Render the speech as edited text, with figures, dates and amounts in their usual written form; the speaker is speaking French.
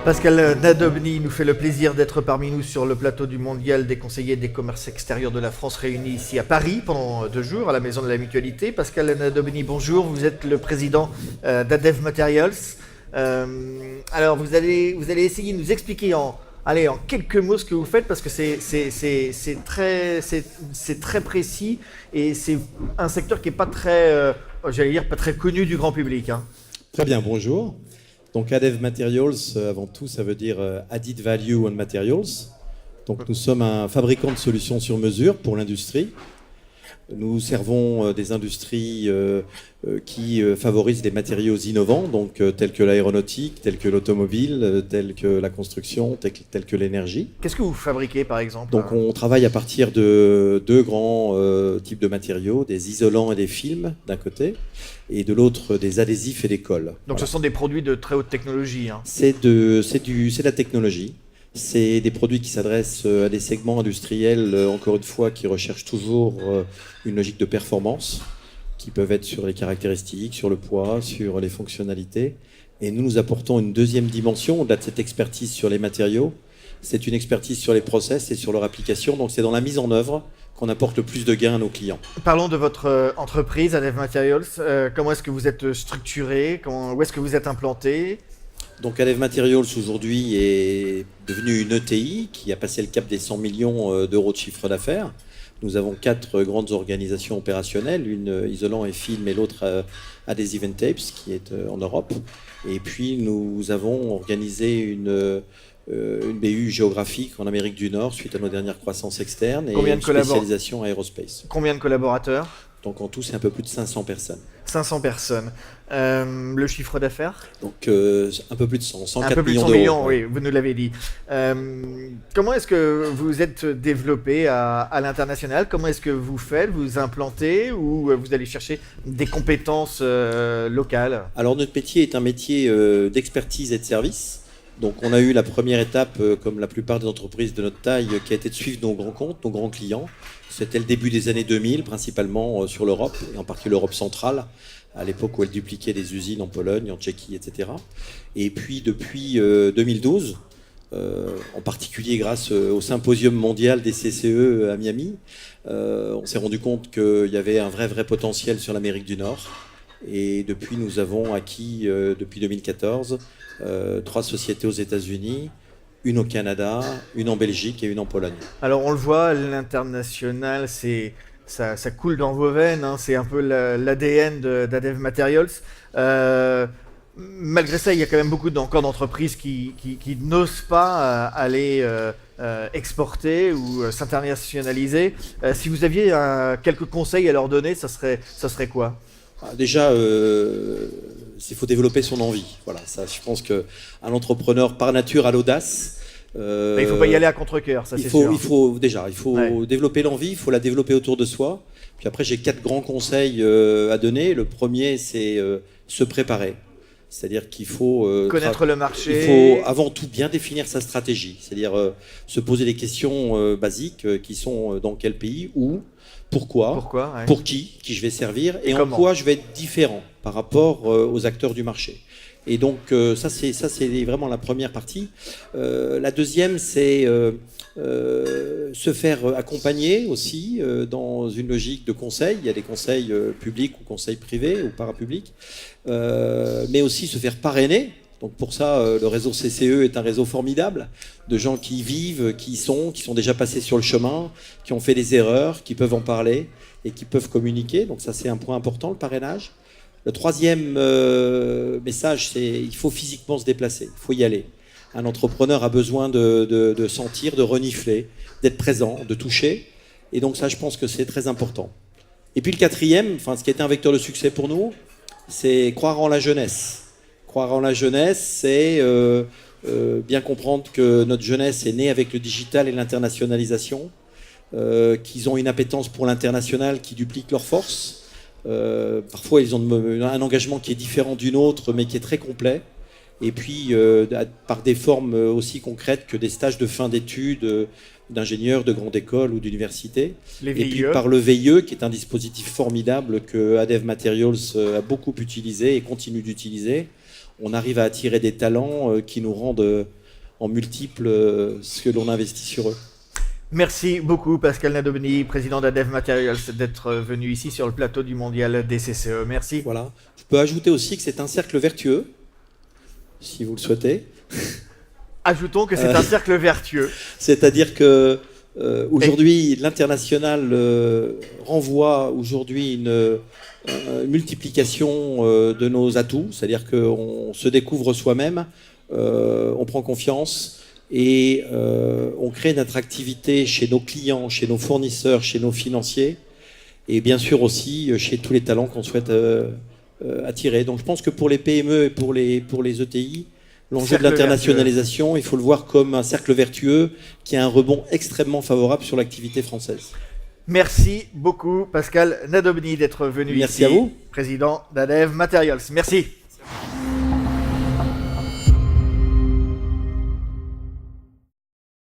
Pascal Nadobny nous fait le plaisir d'être parmi nous sur le plateau du Mondial des conseillers des commerces extérieurs de la France réunis ici à Paris pendant 2 jours à la Maison de la Mutualité. Pascal Nadobny, bonjour, vous êtes le président d'Adev Materials. Alors vous allez essayer de nous expliquer en quelques mots ce que vous faites parce que c'est très précis et c'est un secteur qui n'est pas très, pas très connu du grand public. Hein. Très bien, bonjour. Donc Adev Materials, avant tout, ça veut dire Added Value on Materials. Donc nous sommes un fabricant de solutions sur mesure pour l'industrie. Nous servons des industries qui favorisent des matériaux innovants, donc tels que l'aéronautique, tels que l'automobile, tels que la construction, tels que l'énergie. Qu'est-ce que vous fabriquez par exemple? Donc on travaille à partir de 2 grands types de matériaux, des isolants et des films d'un côté, et de l'autre des adhésifs et des colles. Donc voilà. Ce sont des produits de très haute technologie. Hein. C'est de la technologie. C'est des produits qui s'adressent à des segments industriels, encore une fois, qui recherchent toujours une logique de performance, qui peuvent être sur les caractéristiques, sur le poids, sur les fonctionnalités. Et nous apportons une deuxième dimension au-delà de cette expertise sur les matériaux. C'est une expertise sur les process et sur leur application. Donc c'est dans la mise en œuvre qu'on apporte le plus de gains à nos clients. Parlons de votre entreprise, Adev Materials. Comment est-ce que vous êtes structuré? Où est-ce que vous êtes implanté? Donc Adev Materials aujourd'hui est devenu une ETI qui a passé le cap des 100 millions d'euros de chiffre d'affaires. Nous avons 4 grandes organisations opérationnelles, une isolant et film et l'autre Adhesive and Tapes qui est en Europe. Et puis nous avons organisé une BU géographique en Amérique du Nord suite à nos dernières croissances externes et une spécialisation aérospace. Combien de collaborateurs? Donc en tout, c'est un peu plus de 500 personnes. 500 personnes. Le chiffre d'affaires? Donc un peu plus de 100, 104 un peu plus millions de 100 d'euros. Millions, oui, vous nous l'avez dit. Comment est-ce que vous êtes développé à l'international? Comment est-ce que vous faites? Vous implantez ou vous allez chercher des compétences locales? Alors notre métier est un métier d'expertise et de service. Donc on a eu la première étape, comme la plupart des entreprises de notre taille, qui a été de suivre nos grands comptes, nos grands clients. C'était le début des années 2000, principalement sur l'Europe, et en particulier l'Europe centrale, à l'époque où elle dupliquait des usines en Pologne, en Tchéquie, etc. Et puis depuis 2012, en particulier grâce au symposium mondial des CCE à Miami, on s'est rendu compte qu'il y avait un vrai potentiel sur l'Amérique du Nord. Et depuis, nous avons acquis, depuis 2014, 3 sociétés aux États-Unis, une au Canada, une en Belgique et une en Pologne. Alors on le voit, l'international, ça coule dans vos veines, hein, c'est un peu l'ADN d'Adev Materials. Malgré ça, il y a quand même beaucoup encore d'entreprises qui n'osent pas aller exporter ou s'internationaliser. Si vous aviez quelques conseils à leur donner, ça serait quoi? Déjà, il faut développer son envie. Voilà, ça, je pense qu'un entrepreneur par nature a l'audace. Il ne faut pas y aller à contre-cœur, ça c'est sûr. Il faut développer l'envie, il faut la développer autour de soi. Puis après, j'ai 4 grands conseils à donner. Le premier, c'est se préparer. C'est-à-dire qu'il faut connaître le marché. Il faut avant tout bien définir sa stratégie. C'est-à-dire se poser des questions basiques qui sont dans quel pays, où, pourquoi ouais. Pour qui je vais servir et en comment quoi je vais être différent par rapport aux acteurs du marché. Et donc ça c'est vraiment la première partie. La deuxième, c'est se faire accompagner aussi dans une logique de conseil. Il y a des conseils publics ou conseils privés ou parapublics, mais aussi se faire parrainer. Donc pour ça, le réseau CCE est un réseau formidable de gens qui vivent, qui sont déjà passés sur le chemin, qui ont fait des erreurs, qui peuvent en parler et qui peuvent communiquer. Donc ça, c'est un point important, le parrainage. Le troisième message, c'est il faut physiquement se déplacer, il faut y aller. Un entrepreneur a besoin de sentir, de renifler, d'être présent, de toucher. Et donc ça, je pense que c'est très important. Et puis le quatrième, ce qui a été un vecteur de succès pour nous, c'est croire en la jeunesse. Croire en la jeunesse, c'est bien comprendre que notre jeunesse est née avec le digital et l'internationalisation, qu'ils ont une appétence pour l'international qui duplique leurs forces. Parfois, ils ont un engagement qui est différent d'une autre, mais qui est très complet. Et puis, par des formes aussi concrètes que des stages de fin d'études d'ingénieurs de grande école ou d'université. Et puis par le VIE, qui est un dispositif formidable que Adev Materials a beaucoup utilisé et continue d'utiliser, on arrive à attirer des talents qui nous rendent en multiples ce que l'on investit sur eux. Merci beaucoup Pascal Nadobny, président d'Adev Materials, d'être venu ici sur le plateau du Mondial des CCE. Merci. Voilà. Je peux ajouter aussi que c'est un cercle vertueux, si vous le souhaitez. Ajoutons que c'est un cercle vertueux. C'est-à-dire que aujourd'hui, l'international renvoie aujourd'hui une multiplication de nos atouts, c'est-à-dire qu'on se découvre soi-même, on prend confiance et on crée une attractivité chez nos clients, chez nos fournisseurs, chez nos financiers et bien sûr aussi chez tous les talents qu'on souhaite attirer. Donc je pense que pour les PME et pour les ETI, l'enjeu de l'internationalisation, il faut le voir comme un cercle vertueux qui a un rebond extrêmement favorable sur l'activité française. Merci beaucoup Pascal Nadobny d'être venu ici. Merci à vous. Président d'Adev Materials. Merci.